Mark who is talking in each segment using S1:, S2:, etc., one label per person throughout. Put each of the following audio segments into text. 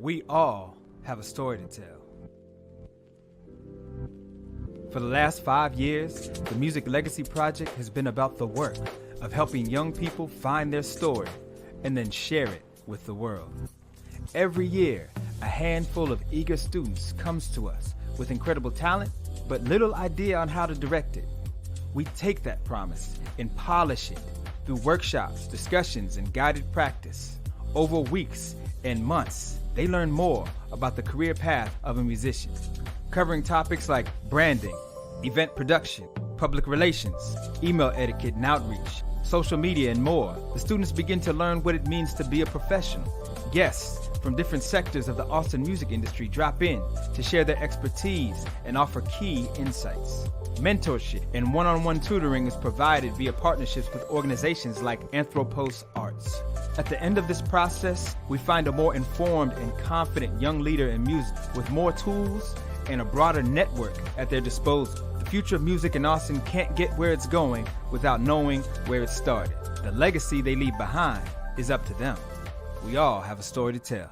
S1: We all have a story to tell. For the last 5 years, the Music Legacy Project has been about the work of helping young people find their story and then share it with the world. Every year, a handful of eager students comes to us with incredible talent, but little idea on how to direct it. We take that promise and polish it through workshops, discussions, and guided practice. Over weeks and months, they learn more about the career path of a musician, covering topics like branding, event production, public relations, email etiquette and outreach, social media, and more. The students begin to learn what it means to be a professional. Guests from different sectors of the Austin music industry drop in to share their expertise and offer key insights. Mentorship and one-on-one tutoring is provided via partnerships with organizations like Anthropos Arts. At the end of this process, we find a more informed and confident young leader in music with more tools and a broader network at their disposal. The future of music in Austin can't get where it's going without knowing where it started. The legacy they leave behind is up to them. We all have a story to tell.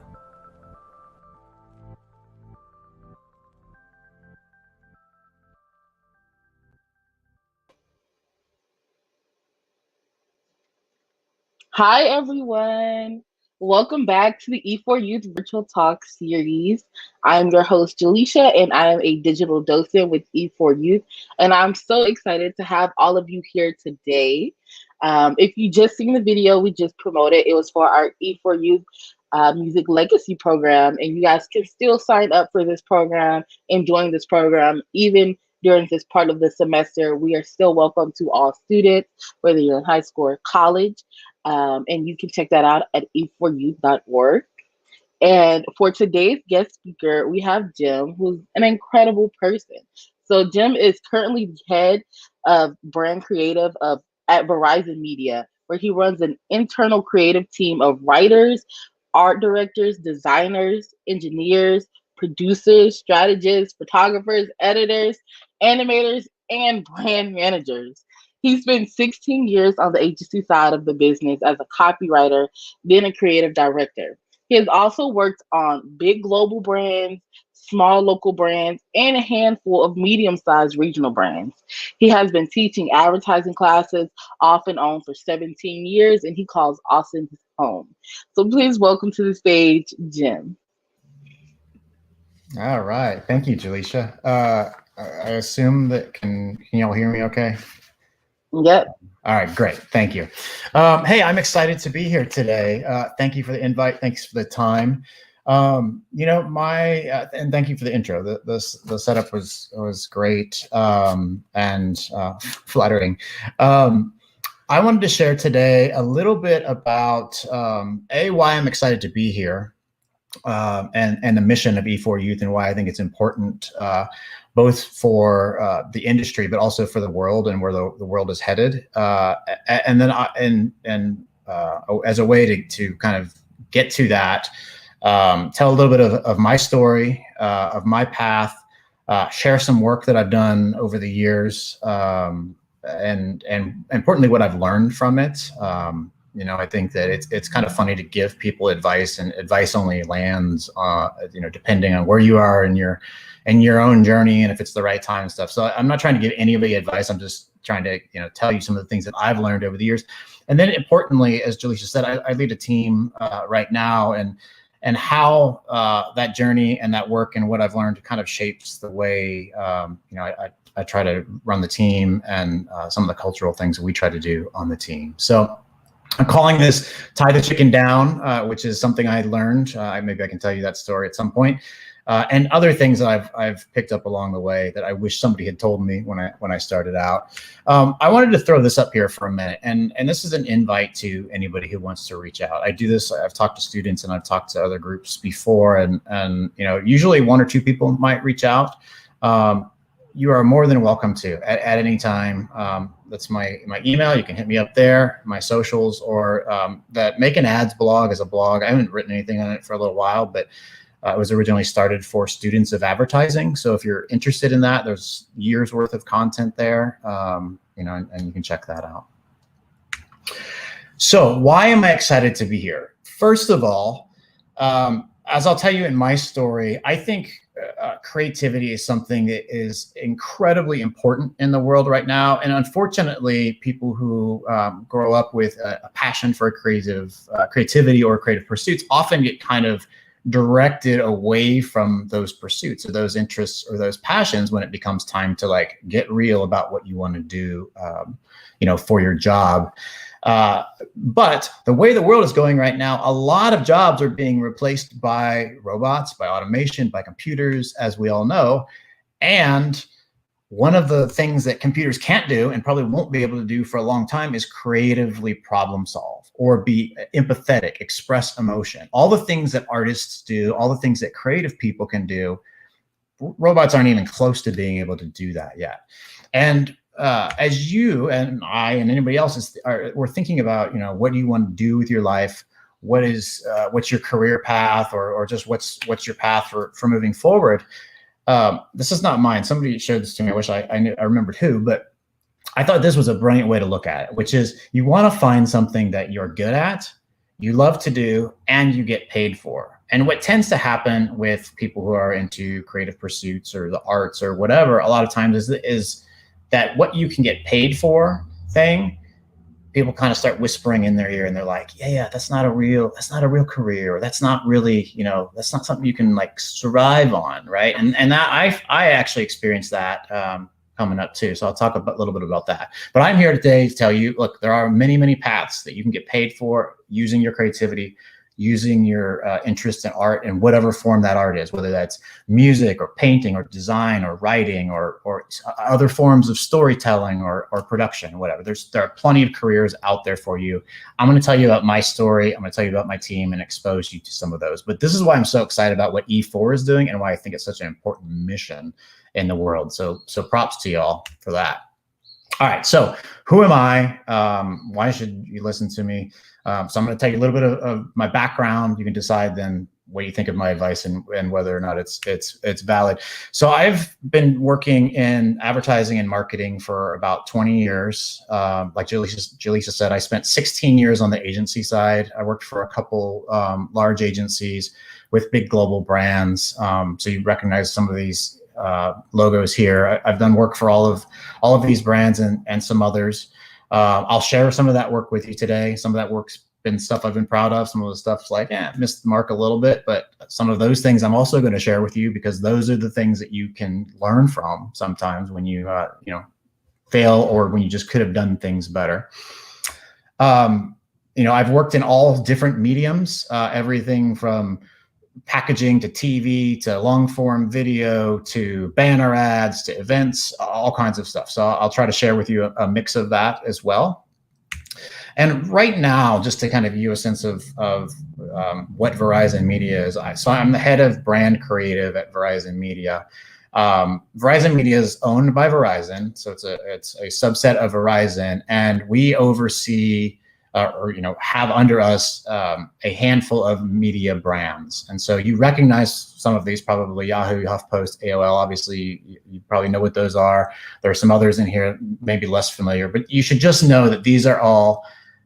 S2: Hi, everyone. Welcome back to the E4 Youth Virtual Talk series. I'm your host, Jaleisha, and I am a digital docent with E4 Youth. And I'm so excited to have all of you here today. If you just seen the video we just promoted, it was for our E4 Youth Music Legacy program. And you guys can still sign up for this program and join this program even during this part of the semester. We are still welcome to all students, whether you're in high school or college. And you can check that out at e4youth.org. And for today's guest speaker, we have Jim, who's an incredible person. So Jim is currently the head of brand creative at Verizon Media, where he runs an internal creative team of writers, art directors, designers, engineers, producers, strategists, photographers, editors, animators, and brand managers. He spent 16 years on the agency side of the business as a copywriter, then a creative director. He has also worked on big global brands, small local brands, and a handful of medium-sized regional brands. He has been teaching advertising classes off and on for 17 years, and he calls Austin his home. So please welcome to the stage, Jim.
S3: All right. Thank you, Jaleisha. I assume that can you all hear me okay?
S2: Yep.
S3: All right, great. Thank you. Hey, I'm excited to be here today. Thank you for the invite. Thanks for the time. And thank you for the intro. The setup was great and flattering. I wanted to share today a little bit about why I'm excited to be here, and the mission of E4 Youth, and why I think it's important both for the industry, but also for the world and where the world is headed. And then as a way to kind of get to that, tell a little bit of my story, of my path, share some work that I've done over the years, and importantly, what I've learned from it. I think that it's kind of funny to give people advice, and advice only lands, depending on where you are in your own journey and if it's the right time and stuff. So I'm not trying to give anybody advice. I'm just trying to, tell you some of the things that I've learned over the years. And then importantly, as Jaleisha said, I lead a team right now, and how that journey and that work and what I've learned kind of shapes the way, I try to run the team, and some of the cultural things that we try to do on the team. So I'm calling this Tie the Chicken Down, which is something I learned. Maybe I can tell you that story at some point. And other things that I've picked up along the way that I wish somebody had told me when I started out. I wanted to throw this up here for a minute, and this is an invite to anybody who wants to reach out. I do this. I've talked to students and I've talked to other groups before, and usually one or two people might reach out. You are more than welcome to at any time. That's my email. You can hit me up there, my socials, or that Make an Ads blog is a blog. I haven't written anything on it for a little while, but it was originally started for students of advertising. So if you're interested in that, there's years worth of content there, and you can check that out. So why am I excited to be here? First of all, as I'll tell you in my story, I think creativity is something that is incredibly important in the world right now. And unfortunately, people who grow up with a passion for creativity or creative pursuits often get kind of directed away from those pursuits or those interests or those passions when it becomes time to like get real about what you want to do, for your job. But the way the world is going right now, a lot of jobs are being replaced by robots, by automation, by computers, as we all know. And one of the things that computers can't do and probably won't be able to do for a long time is creatively problem solve or be empathetic, express emotion. All the things that artists do, all the things that creative people can do, robots aren't even close to being able to do that yet. And as you and I and anybody else we're thinking about, what do you want to do with your life? What's your career path, or just what's your path for moving forward? This is not mine. Somebody showed this to me. I wish I remembered who, but I thought this was a brilliant way to look at it, which is you want to find something that you're good at, you love to do, and you get paid for. And what tends to happen with people who are into creative pursuits or the arts or whatever, a lot of times is that what you can get paid for thing, people kind of start whispering in their ear and they're like, yeah, that's not a real career. Or that's not really, that's not something you can like survive on. Right. And that I actually experienced that coming up too. So I'll talk a little bit about that. But I'm here today to tell you, look, there are many, many paths that you can get paid for using your creativity, using your interest in art in whatever form that art is, whether that's music or painting or design or writing or other forms of storytelling or production, whatever. There are plenty of careers out there for you. I'm going to tell you about my story. I'm going to tell you about my team and expose you to some of those. But this is why I'm so excited about what E4 is doing and why I think it's such an important mission in the world. So props to y'all for that. All right, so who am I? Why should you listen to me? So I'm going to tell you a little bit of my background. You can decide then what you think of my advice and whether or not it's valid. So I've been working in advertising and marketing for about 20 years. Like Jaleesa said, I spent 16 years on the agency side. I worked for a couple large agencies with big global brands. So you recognize some of these logos here. I've done work for all of these brands and some others. I'll share some of that work with you today. Some of that work's been stuff I've been proud of. Some of the stuff's like, missed the mark a little bit, but some of those things I'm also going to share with you because those are the things that you can learn from sometimes when you, fail or when you just could have done things better. I've worked in all different mediums, everything from packaging to TV to long form video to banner ads to events, all kinds of stuff. So I'll try to share with you a mix of that as well. And right now, just to kind of give you a sense of what Verizon Media is, so I'm the head of brand creative at Verizon Media. Verizon Media is owned by Verizon, so it's a subset of Verizon, and we oversee have under us a handful of media brands. And so you recognize some of these, probably Yahoo, HuffPost, AOL. Obviously, you probably know what those are. There are some others in here, maybe less familiar, but you should just know that these are all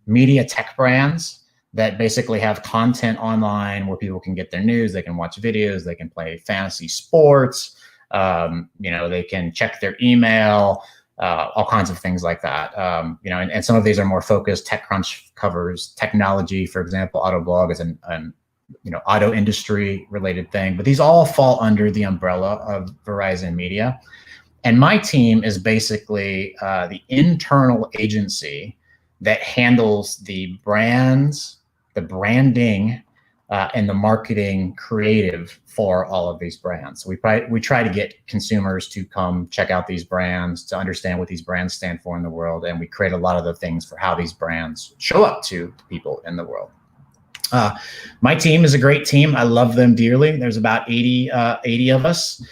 S3: media tech brands that basically have content online where people can get their news, they can watch videos, they can play fantasy sports, they can check their email, all kinds of things like that. And some of these are more focused. TechCrunch covers technology, for example. Autoblog is an auto industry related thing, but these all fall under the umbrella of Verizon Media. And my team is basically the internal agency that handles the brands, the branding, and the marketing creative for all of these brands. So we try to get consumers to come check out these brands, to understand what these brands stand for in the world, and we create a lot of the things for how these brands show up to people in the world. My team is a great team. I love them dearly. There's about 80 of us.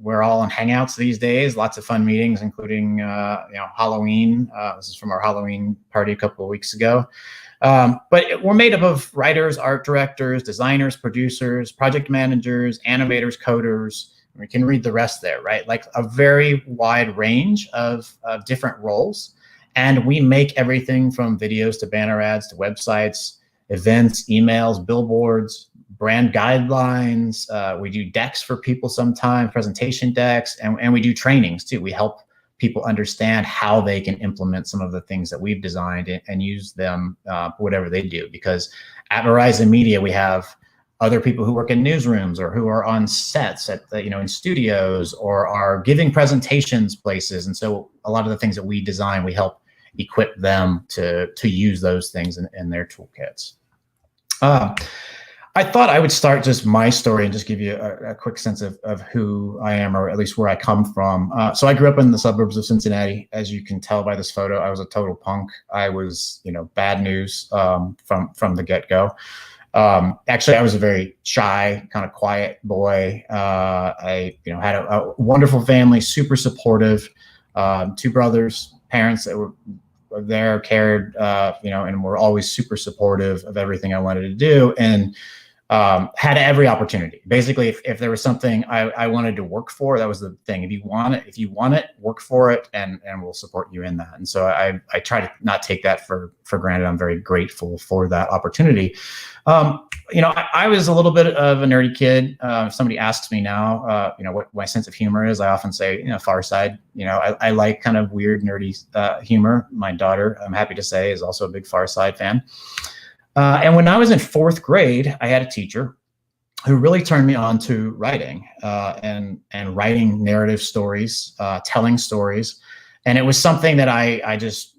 S3: We're all on Hangouts these days, lots of fun meetings, including Halloween. This is from our Halloween party a couple of weeks ago. But we're made up of writers, art directors, designers, producers, project managers, animators, coders. We can read the rest there, right? Like a very wide range of different roles. And we make everything from videos to banner ads to websites, events, emails, billboards, brand guidelines. We do decks for people sometimes, presentation decks, and we do trainings too. We help people understand how they can implement some of the things that we've designed and use them whatever they do. Because at Verizon Media, we have other people who work in newsrooms or who are on sets at in studios or are giving presentations places. And so a lot of the things that we design, we help equip them to use those things in their toolkits. I thought I would start just my story and just give you a quick sense of who I am, or at least where I come from. So I grew up in the suburbs of Cincinnati. As you can tell by this photo, I was a total punk. I was, bad news from the get-go. Actually, I was a very shy, kind of quiet boy. I, had a wonderful family, super supportive, 2 brothers, parents that were there, cared, and were always super supportive of everything I wanted to do, and had every opportunity. Basically, if there was something I wanted to work for, that was the thing. If you want it, work for it, and we'll support you in that. And so I try to not take that for granted. I'm very grateful for that opportunity. I was a little bit of a nerdy kid. If somebody asks me now, what my sense of humor is, I often say, Far Side. I like kind of weird, nerdy humor. My daughter, I'm happy to say, is also a big Far Side fan. And when I was in 4th grade, I had a teacher who really turned me on to writing and writing narrative stories, telling stories. And it was something that I just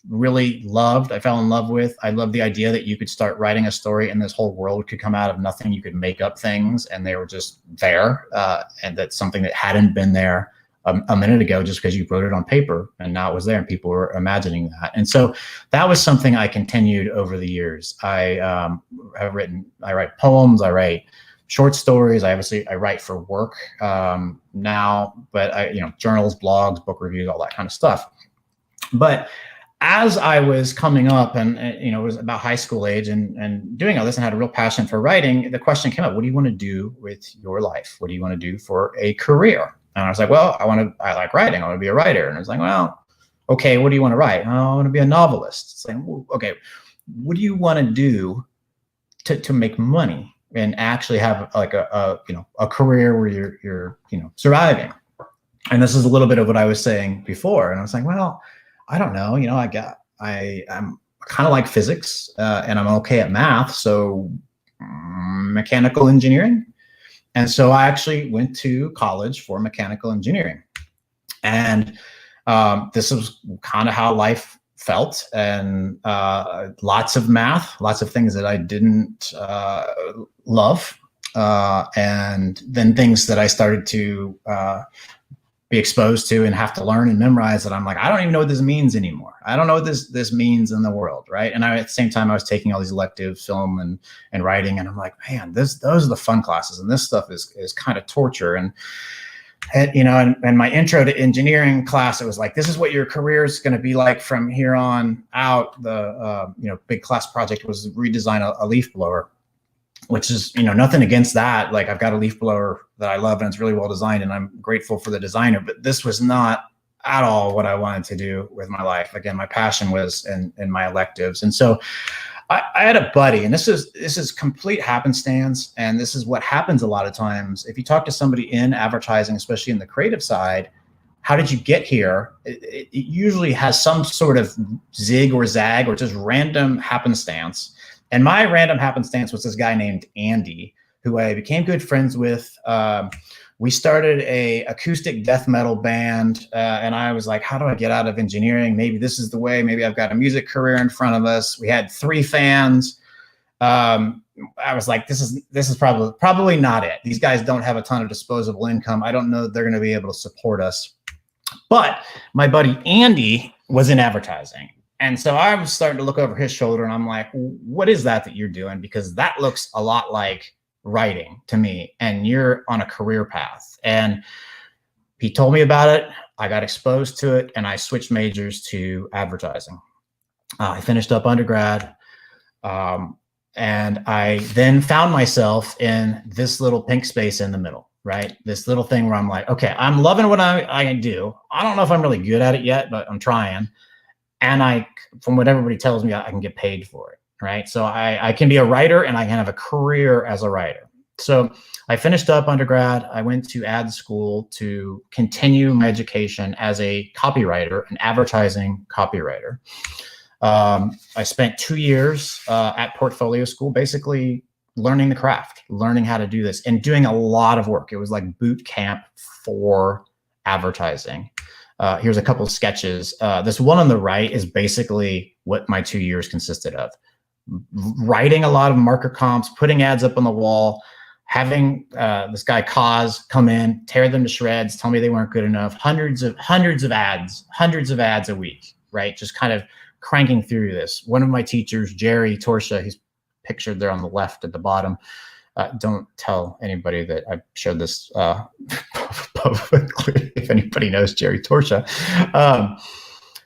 S3: really loved. I fell in love with. I loved the idea that you could start writing a story and this whole world could come out of nothing. You could make up things and they were just there. And that's something that hadn't been there a minute ago just because you wrote it on paper, and now it was there and people were imagining that. And so that was something I continued over the years. I write poems, I write short stories. I write for work now, but journals, blogs, book reviews, all that kind of stuff. But as I was coming up and it was about high school age and doing all this and had a real passion for writing, the question came up, what do you want to do with your life? What do you want to do for a career? And I was like, well, I like writing. I want to be a writer. And I was like, well, okay, what do you want to write? Oh, I want to be a novelist. It's like, well, okay, what do you want to do to make money and actually have like a career where you're surviving? And this is a little bit of what I was saying before. And I was like, well, I don't know. I'm kind of like physics and I'm okay at math. So mechanical engineering. And so I actually went to college for mechanical engineering. And this was kind of how life felt. And lots of math, lots of things that I didn't love. And then things that I started to be exposed to and have to learn and memorize that I'm like, I don't even know what this means anymore. I don't know what this means in the world, right? And at the same time, I was taking all these electives, film and writing, and I'm like, man, those are the fun classes, and this stuff is kind of torture. And my intro to engineering class, it was like, this is what your career is going to be like from here on out. The big class project was redesign a leaf blower, which is, nothing against that. Like, I've got a leaf blower that I love and it's really well designed and I'm grateful for the designer, but this was not at all what I wanted to do with my life. Again, my passion was in my electives. And so I had a buddy, and this is complete happenstance. And this is what happens a lot of times. If you talk to somebody in advertising, especially in the creative side, how did you get here? It usually has some sort of zig or zag or just random happenstance. And my random happenstance was this guy named Andy, who I became good friends with. We started a acoustic death metal band, and I was like, how do I get out of engineering? Maybe this is the way. Maybe I've got a music career in front of us. We had 3 fans. I was like, this is probably not it. These guys don't have a ton of disposable income. I don't know that they're going to be able to support us. But my buddy Andy was in advertising. And so I was starting to look over his shoulder and I'm like, what is that you're doing? Because that looks a lot like writing to me, and you're on a career path. And he told me about it. I got exposed to it and I switched majors to advertising. I finished up undergrad. And I then found myself in this little pink space in the middle, right? This little thing where I'm like, okay, I'm loving what I do. I don't know if I'm really good at it yet, but I'm trying. And from what everybody tells me, I can get paid for it. right? So I can be a writer and I can have a career as a writer. So I finished up undergrad. I went to ad school to continue my education as a copywriter, an advertising copywriter. I spent 2 years at portfolio school, basically learning the craft, learning how to do this, and doing a lot of work. It was like boot camp for advertising. Here's a couple of sketches. This one on the right is basically what my 2 years consisted of. Writing a lot of marker comps, putting ads up on the wall, having this guy Kaz come in, tear them to shreds, tell me they weren't good enough. Hundreds of ads a week, right? Just kind of cranking through this. One of my teachers, Jerry Torsha, he's pictured there on the left at the bottom. Don't tell anybody that I showed this publicly, if anybody knows Jerry Torsha.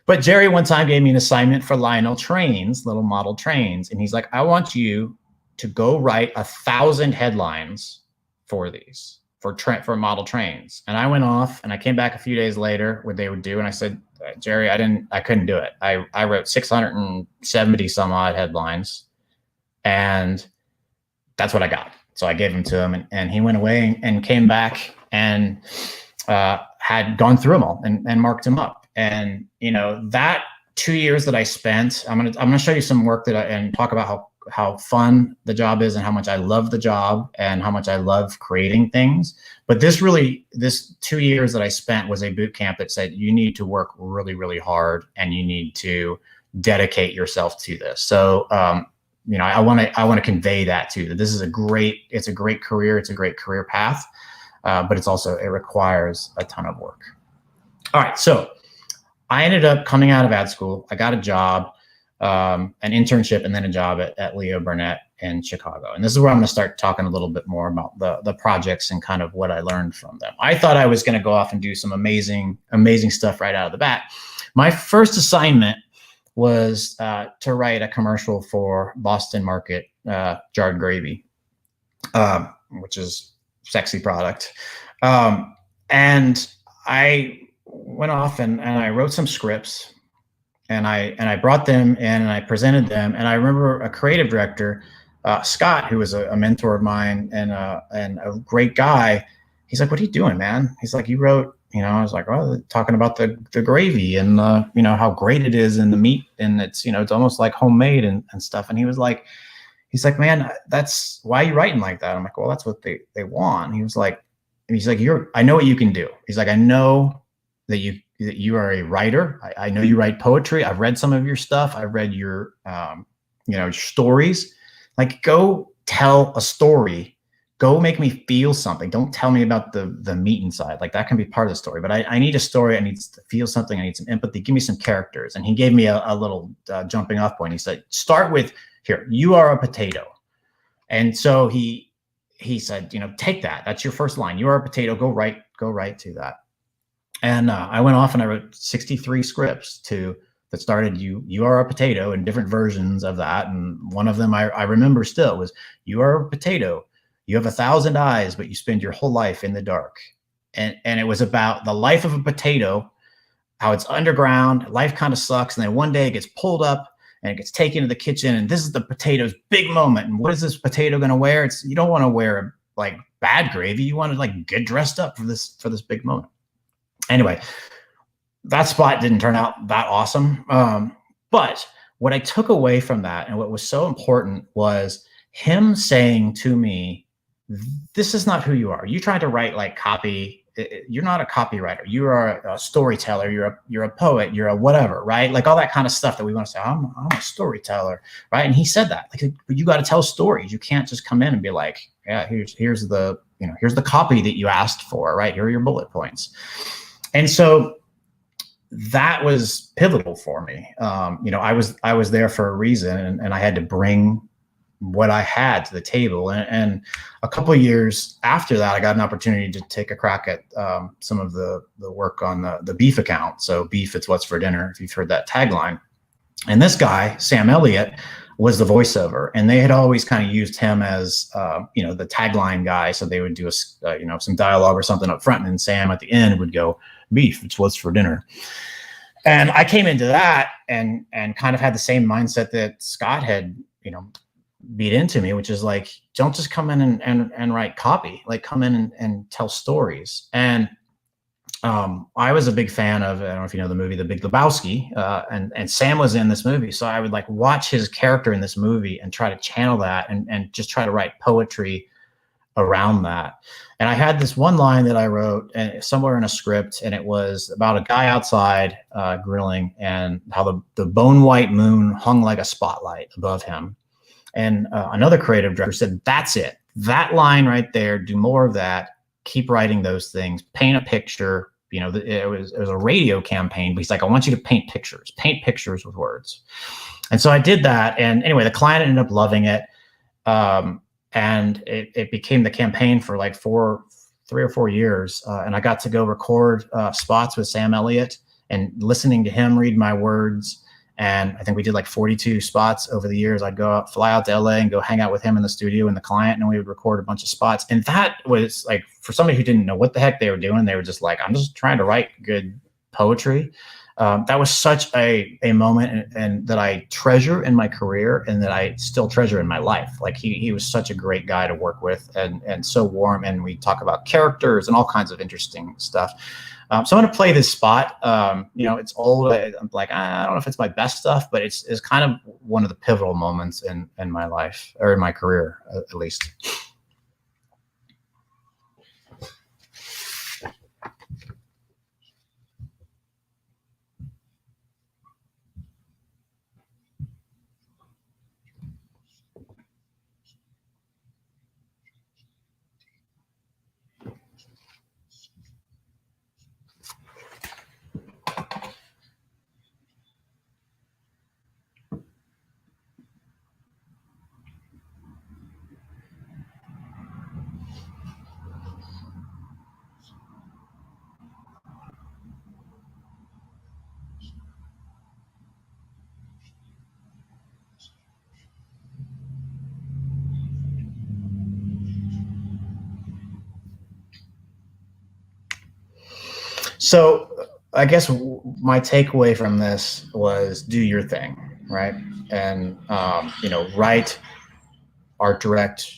S3: But Jerry one time gave me an assignment for Lionel trains, little model trains. And he's like, I want you to go write 1,000 headlines for these, for model trains. And I went off and I came back a few days later, what they would do. And I said, Jerry, I couldn't do it. I wrote 670 some odd headlines, and that's what I got. So I gave them to him, and he went away and came back and had gone through them all and marked them up. And, you know, that 2 years that I spent, I'm gonna show you some work and talk about how fun the job is and how much I love the job and how much I love creating things. But this 2 years that I spent was a boot camp that said, you need to work really, really hard and you need to dedicate yourself to this. So, you know, I want to convey that too, that this is it's a great career. It's a great career path, but it requires a ton of work. All right. So I ended up coming out of ad school. I got a job, an internship, and then a job at Leo Burnett in Chicago. And this is where I'm going to start talking a little bit more about the projects and kind of what I learned from them. I thought I was going to go off and do some amazing stuff right out of the bat. My first assignment was to write a commercial for Boston Market jarred gravy, which is sexy product. And I went off and I wrote some scripts, and I brought them in and I presented them. And I remember a creative director, Scott, who was a mentor of mine and a great guy. He's like, "What are you doing, man?" He's like, "You wrote," you know. I was like, "Well, talking about the gravy and you know, how great it is in the meat, and it's, you know, it's almost like homemade and stuff." And he's like, "Man, that's why are you writing like that?" I'm like, "Well, that's what they want." He's like, I know what you can do. He's like, "I know that you are a writer. I know you write poetry. I've read some of your stuff. I've read your, you know, your stories. Like, go tell a story. Go make me feel something. Don't tell me about the meat inside. Like, that can be part of the story. But I need a story. I need to feel something. I need some empathy. Give me some characters." And he gave me a little jumping off point. He said, "Start with, here, you are a potato." And so he said, you know, take that. That's your first line. You are a potato. Go right to that. And I went off and I wrote 63 scripts that started you are a potato, and different versions of that. And one of them I remember still was, "You are a potato. You have 1,000 eyes, but you spend your whole life in the dark." And it was about the life of a potato, how it's underground, life kind of sucks. And then one day it gets pulled up and it gets taken to the kitchen, and this is the potato's big moment. And what is this potato going to wear? You don't want to wear like bad gravy. You want to like get dressed up for this big moment. Anyway, that spot didn't turn out that awesome. But what I took away from that, and what was so important, was him saying to me, "This is not who you are. You tried to write like copy. You're not a copywriter. You are a storyteller. You're a poet. You're a whatever, right? Like all that kind of stuff that we want to say. I'm a storyteller, right?" And he said that, like, but you got to tell stories. You can't just come in and be like, "Yeah, here's the copy that you asked for, right? Here are your bullet points." And so that was pivotal for me. You know, I was there for a reason, and I had to bring what I had to the table. And a couple of years after that, I got an opportunity to take a crack at some of the work on the beef account. So beef, it's what's for dinner, if you've heard that tagline. And this guy, Sam Elliott, was the voiceover, and they had always kind of used him as, you know, the tagline guy. So they would do you know, some dialogue or something up front, and then Sam at the end would go, "Beef, it's what's for dinner." And I came into that and kind of had the same mindset that Scott had beat into me, which is like, don't just come in and write copy, like come in and tell stories. And I was a big fan of, I don't know if you know the movie The Big Lebowski, and Sam was in this movie. So I would like watch his character in this movie and try to channel that and just try to write poetry around that. And I had this one line that I wrote somewhere in a script, and it was about a guy outside grilling, and how the bone white moon hung like a spotlight above him. And another creative director said, that's it. That line right there, do more of that. Keep writing those things. Paint a picture. It was a radio campaign, but he's like, I want you to paint pictures with words. And so I did that. And anyway, the client ended up loving it. And it became the campaign for like 3 or 4 years. And I got to go record spots with Sam Elliott and listening to him read my words. And I think we did like 42 spots over the years. I'd fly out to LA and go hang out with him in the studio and the client, and we would record a bunch of spots. And that was like, for somebody who didn't know what the heck they were doing, they were just like, I'm just trying to write good poetry. That was such a moment and that I treasure in my career, and that I still treasure in my life. Like he was such a great guy to work with, and so warm. And we talk about characters and all kinds of interesting stuff. So I'm going to play this spot. It's old. I'm like, I don't know if it's my best stuff, but it's kind of one of the pivotal moments in my life, or in my career, at least. So I guess my takeaway from this was, do your thing, right? And, write, art direct,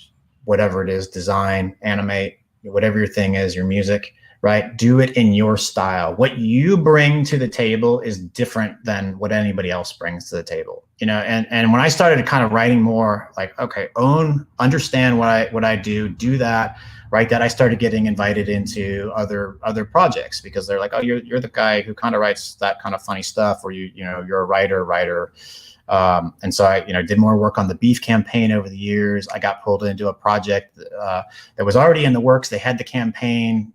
S3: whatever it is, design, animate, whatever your thing is, your music, right? Do it in your style. What you bring to the table is different than what anybody else brings to the table, and when I started kind of writing more, like, okay, understand what I do that, right? That I started getting invited into other projects, because they're like, oh, you're the guy who kind of writes that kind of funny stuff, or you're a writer. And so I, did more work on the beef campaign over the years. I got pulled into a project that was already in the works. They had the campaign.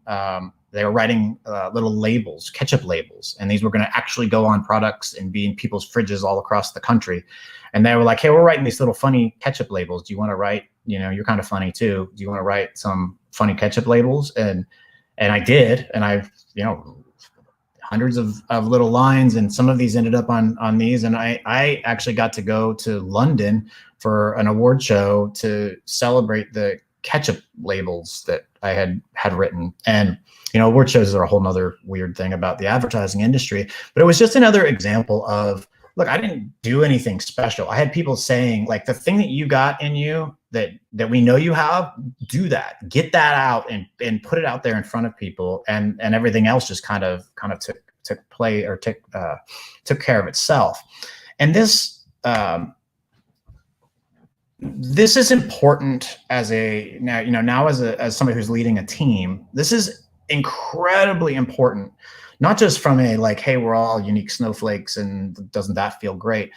S3: They were writing little labels, ketchup labels, and these were going to actually go on products and be in people's fridges all across the country. And they were like, hey, we're writing these little funny ketchup labels. Do you want to write, you're kind of funny too. Do you want to write some funny ketchup labels? And I did. And I've, hundreds of little lines, and some of these ended up on these. And I actually got to go to London for an award show to celebrate the ketchup labels that I had written. And, award shows are a whole nother weird thing about the advertising industry, but it was just another example of, look, I didn't do anything special. I had people saying, like, the thing that you got in you that we know you have, do that, get that out and put it out there in front of people, and everything else just kind of took play, or took care of itself. And this is important as as somebody who's leading a team. This is incredibly important, not just from a like, hey, we're all unique snowflakes and doesn't that feel great?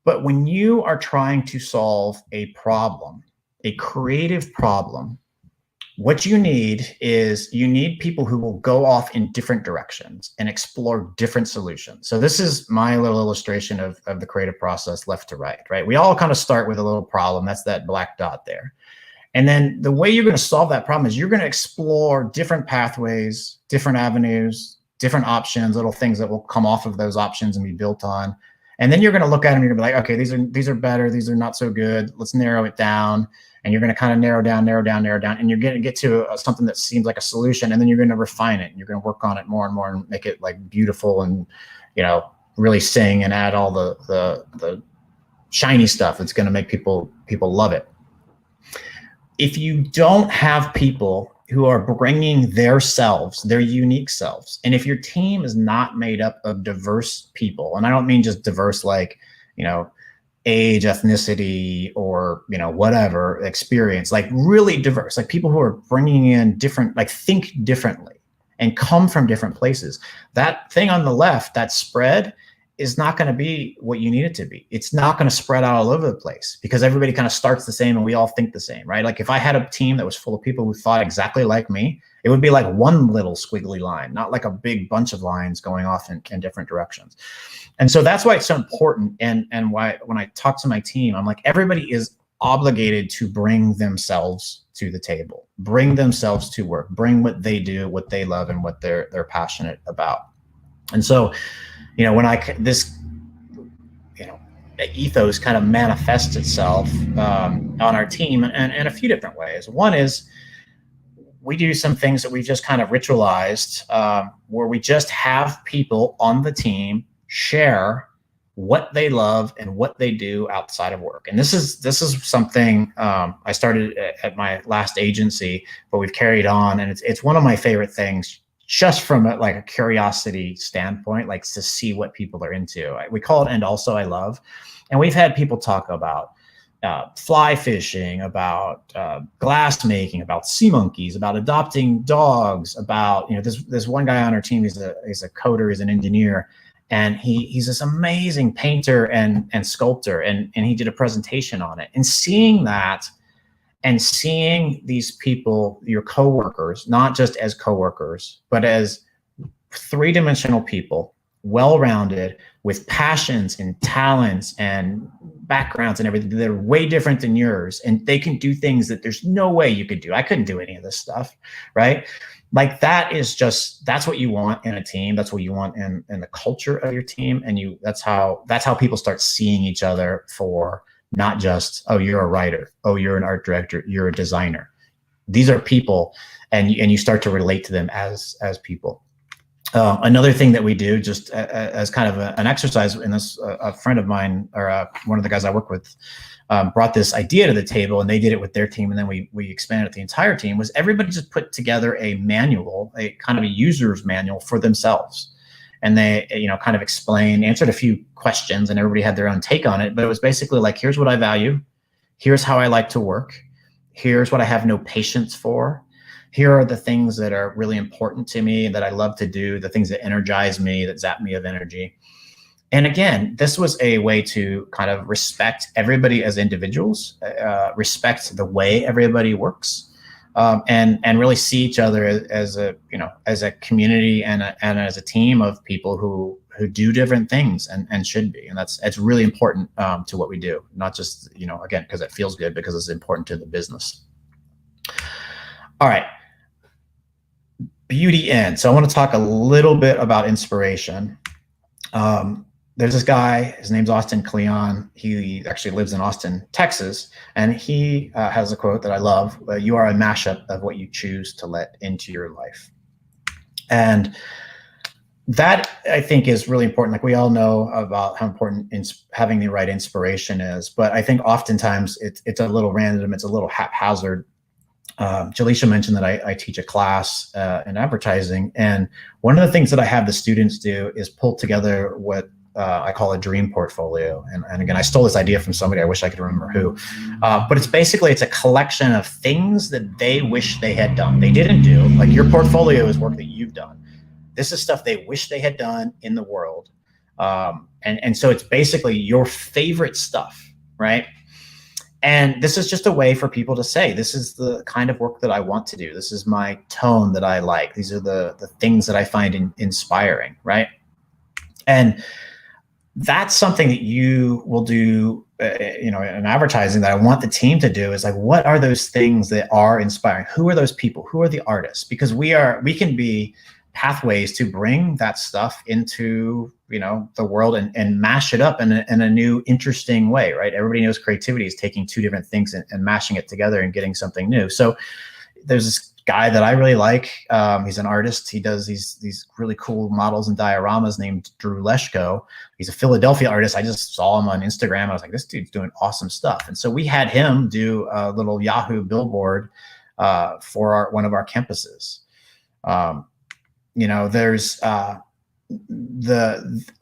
S3: But when you are trying to solve a problem, a creative problem, what you need is people who will go off in different directions and explore different solutions. So this is my little illustration of the creative process, left to right, right? We all kind of start with a little problem. That's that black dot there. And then the way you're going to solve that problem is you're going to explore different pathways, different avenues, different options, little things that will come off of those options and be built on. And then you're going to look at them and you're going to be like, okay, these are better. These are not so good. Let's narrow it down. And you're going to kind of narrow down. And you're going to get to something that seems like a solution. And then you're going to refine it. And you're going to work on it more and more and make it like beautiful and, really sing and add all the shiny stuff that's going to make people love it. If you don't have people who are bringing their selves, their unique selves, and if your team is not made up of diverse people, and I don't mean just diverse like, age, ethnicity, or, whatever experience, like really diverse, like people who are bringing in different, like think differently and come from different places. That thing on the left, that spread, is not going to be what you need it to be. It's not going to spread out all over the place because everybody kind of starts the same and we all think the same, right? Like if I had a team that was full of people who thought exactly like me, it would be like one little squiggly line, not like a big bunch of lines going off in different directions. And so that's why it's so important. And why when I talk to my team, I'm like, everybody is obligated to bring themselves to the table, bring themselves to work, bring what they do, what they love, and what they're passionate about. And so, when this ethos kind of manifests itself on our team in a few different ways. One is we do some things that we just kind of ritualized, where we just have people on the team share what they love and what they do outside of work. And this is something I started at my last agency, but we've carried on, and it's one of my favorite things, just from a curiosity standpoint, like to see what people are into. We call it "And Also I Love," and we've had people talk about fly fishing, about glass making, about sea monkeys, about adopting dogs, about there's one guy on our team. He's a coder, he's an engineer, and he's this amazing painter and sculptor, and he did a presentation on it. And seeing that, and seeing these people, your coworkers, not just as coworkers, but as three-dimensional people, well-rounded, with passions and talents and backgrounds and everything that are way different than yours, and they can do things that there's no way you could do. I couldn't do any of this stuff, right? Like that's what you want in a team. That's what you want in the culture of your team, and that's how people start seeing each other for. Not just, oh, you're a writer, oh, you're an art director, you're a designer. These are people, and you start to relate to them as people. Another thing that we do, just as kind of an exercise, and this a friend of mine, or one of the guys I work with, brought this idea to the table, and they did it with their team, and then we expanded it the entire team, was everybody just put together a manual, a kind of a user's manual for themselves. And they, kind of answered a few questions, and everybody had their own take on it. But it was basically like, here's what I value. Here's how I like to work. Here's what I have no patience for. Here are the things that are really important to me that I love to do, the things that energize me, that zap me of energy. And again, this was a way to kind of respect everybody as individuals, respect the way everybody works. And really see each other as a community and as a team of people who do different things and should be. And it's really important to what we do, not just, again, because it feels good, because it's important to the business. All right. Beauty in. So I want to talk a little bit about inspiration. There's this guy, his name's Austin Kleon. He actually lives in Austin, Texas. And he has a quote that I love. You are a mashup of what you choose to let into your life. And that, I think, is really important. Like, we all know about how important having the right inspiration is, but I think oftentimes it's a little random. It's a little haphazard. Jaleisha mentioned that I teach a class in advertising. And one of the things that I have the students do is pull together what I call a dream portfolio. And again, I stole this idea from somebody. I wish I could remember who. But it's a collection of things that they wish they had done. They didn't do. Like, your portfolio is work that you've done. This is stuff they wish they had done in the world. And so it's basically your favorite stuff, right? And this is just a way for people to say, this is the kind of work that I want to do. This is my tone that I like. These are the things that I find inspiring, right? And that's something that you will do, in advertising, that I want the team to do, is like, what are those things that are inspiring? Who are those people? Who are the artists? Because we can be pathways to bring that stuff into, the world and mash it up in a new, interesting way, right? Everybody knows creativity is taking two different things and mashing it together and getting something new. So there's this guy that I really like. He's an artist. He does these really cool models and dioramas named Drew Leshko. He's a Philadelphia artist. I just saw him on Instagram. I was like, this dude's doing awesome stuff. And so we had him do a little Yahoo billboard for one of our campuses. There's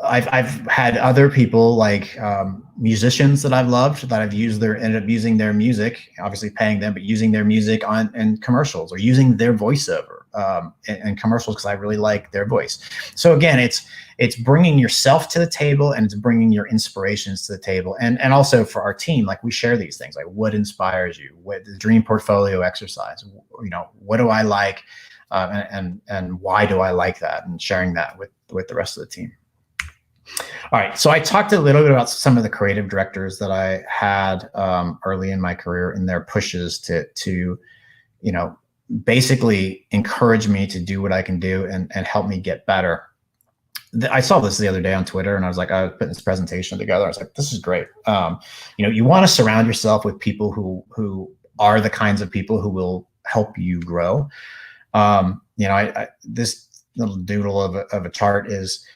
S3: I've had other people like musicians that I've loved that I've ended up using their music, obviously paying them, but using their music in commercials or using their voiceover in commercials because I really like their voice. So again, it's bringing yourself to the table and it's bringing your inspirations to the table. And also for our team, like we share these things, like what inspires you, what the dream portfolio exercise, what do I like? And why do I like that, and sharing that with the rest of the team. All right, so I talked a little bit about some of the creative directors that I had early in my career in their pushes to basically encourage me to do what I can do and help me get better. I saw this the other day on Twitter, and I was like, I was putting this presentation together. I was like, this is great. You want to surround yourself with people who are the kinds of people who will help you grow. This little doodle of a chart is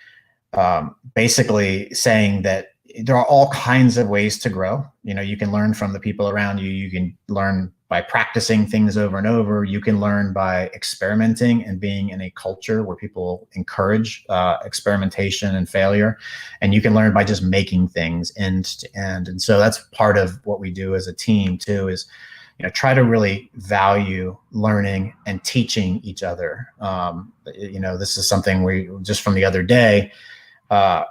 S3: basically saying that there are all kinds of ways to grow. You can learn from the people around you. You can learn by practicing things over and over. You can learn by experimenting and being in a culture where people encourage experimentation and failure. And you can learn by just making things end to end. And so that's part of what we do as a team too, is try to really value learning and teaching each other. This is something we just from the other day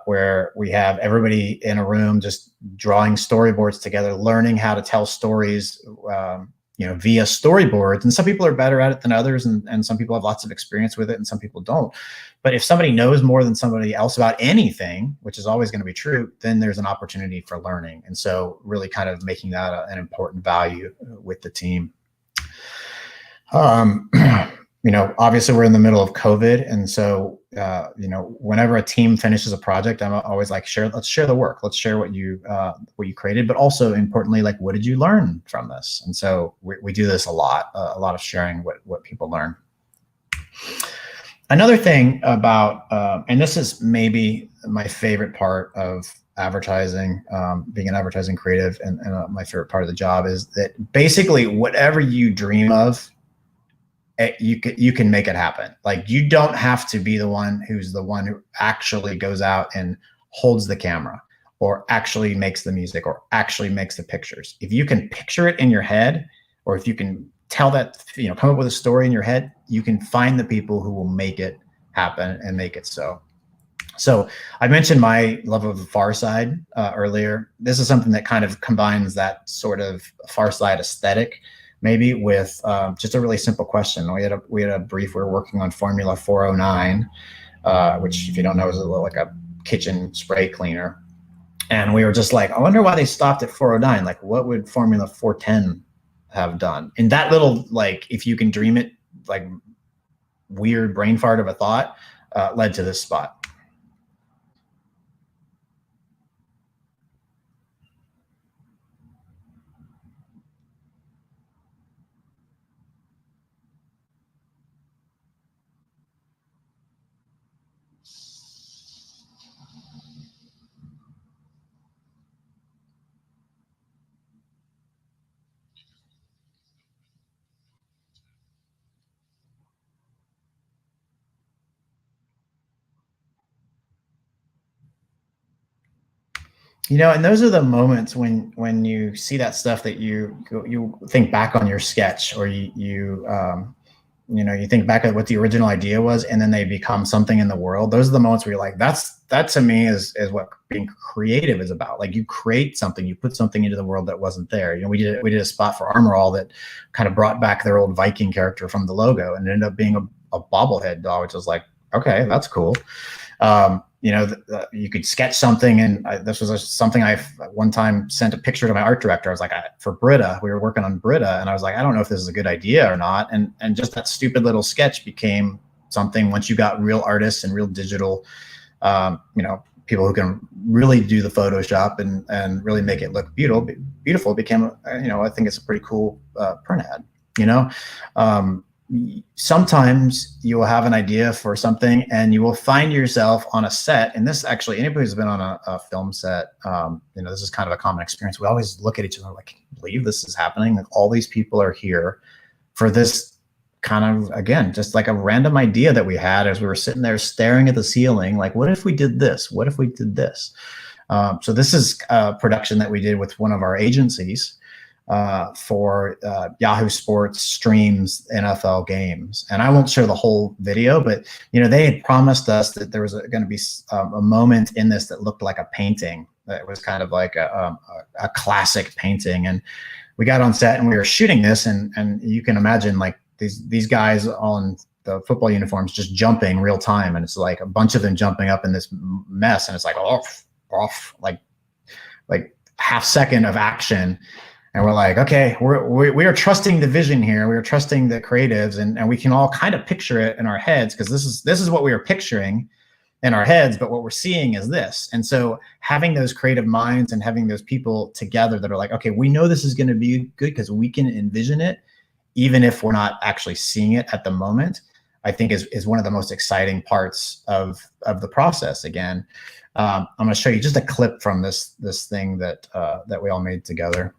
S3: where we have everybody in a room just drawing storyboards together, learning how to tell stories, via storyboards. And some people are better at it than others, and some people have lots of experience with it and some people don't. But if somebody knows more than somebody else about anything, which is always going to be true, then there's an opportunity for learning. And so really kind of making that an important value with the team. Obviously we're in the middle of COVID. And so, whenever a team finishes a project, I'm always like, let's share the work. Let's share what you created, but also importantly, like, what did you learn from this? And so we do this a lot of sharing what people learn. Another thing about, and this is maybe my favorite part of advertising, being an advertising creative, and my favorite part of the job is that basically whatever you dream of, you can make it happen. Like, you don't have to be the one who actually goes out and holds the camera or actually makes the music or actually makes the pictures. If you can picture it in your head, or if you can tell that, come up with a story in your head, you can find the people who will make it happen and make it so. So I mentioned my love of the Far Side earlier. This is something that kind of combines that sort of Far Side aesthetic, maybe with just a really simple question. We had a brief. We were working on Formula 409, which, if you don't know, is like a kitchen spray cleaner. And we were just like, I wonder why they stopped at 409. Like, what would Formula 410 have done? And that little, like, if you can dream it, like, weird brain fart of a thought led to this spot. And those are the moments when you see that stuff that you think back on your sketch, or you think back at what the original idea was, and then they become something in the world. Those are the moments where you're like, that to me is what being creative is about. Like, you create something, you put something into the world that wasn't there. We did a spot for Armor All that kind of brought back their old Viking character from the logo, and it ended up being a bobblehead dog, which was like, okay, that's cool. You could sketch something, and this was something I one time sent a picture to my art director. I was like, for Britta, we were working on Britta, and I was like, I don't know if this is a good idea or not. And just that stupid little sketch became something. Once you got real artists and real digital, people who can really do the Photoshop and really make it look beautiful, it became, I think it's a pretty cool print ad, sometimes you will have an idea for something and you will find yourself on a set. And this actually, anybody who's been on a film set, this is kind of a common experience. We always look at each other like, can you believe this is happening? Like, all these people are here for this kind of, again, just like a random idea that we had as we were sitting there staring at the ceiling. Like, what if we did this? What if we did this? So this is a production that we did with one of our agencies for Yahoo Sports streams NFL games. And I won't share the whole video, but they had promised us that there was going to be a moment in this that looked like a painting. That was kind of like a classic painting. And we got on set and we were shooting this, and you can imagine like these guys on the football uniforms just jumping real time, and it's like a bunch of them jumping up in this mess, and it's like off like half second of action. And we're like, okay, we are trusting the vision here. We are trusting the creatives, and we can all kind of picture it in our heads, because this is what we are picturing in our heads, but what we're seeing is this. And so having those creative minds and having those people together that are like, okay, we know this is going to be good because we can envision it, even if we're not actually seeing it at the moment, I think is one of the most exciting parts of the process. Again, I'm going to show you just a clip from this thing that we all made together.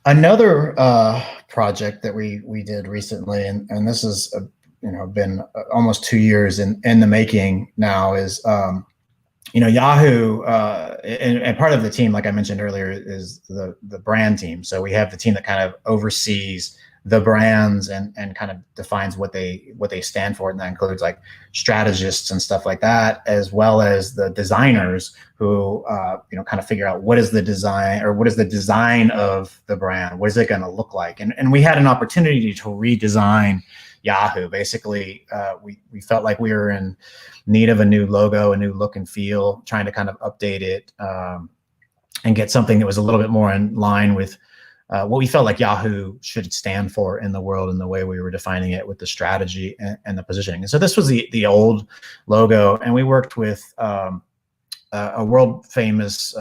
S3: Another project that we did recently, and this is been almost 2 years in the making now, is Yahoo, and part of the team, like I mentioned earlier, is the brand team. So we have the team that kind of oversees the brands and kind of defines what they stand for, and that includes like strategists and stuff like that, as well as the designers who kind of figure out what is the design, or what is the design of the brand, what is it going to look like. And we had an opportunity to redesign Yahoo. Basically, we felt like we were in need of a new logo, a new look and feel, trying to kind of update it and get something that was a little bit more in line with what we felt like Yahoo should stand for in the world, and the way we were defining it with the strategy and the positioning. And so this was the old logo, and we worked with a world famous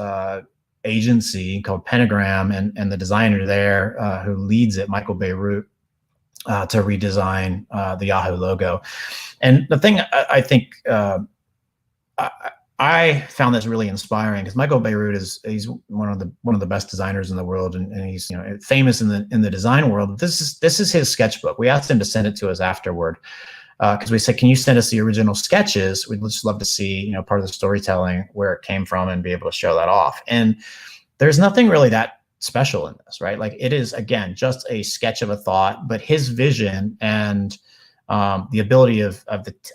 S3: agency called Pentagram, and the designer there who leads it, Michael Beirut, to redesign the Yahoo logo. And the thing I think I found this really inspiring, because Michael Beirut he's one of the best designers in the world, and he's famous in the design world. This is his sketchbook. We asked him to send it to us afterward, because we said, can you send us the original sketches? We'd just love to see part of the storytelling, where it came from, and be able to show that off. And there's nothing really that special in this, right? Like, it is, again, just a sketch of a thought, but his vision and the ability of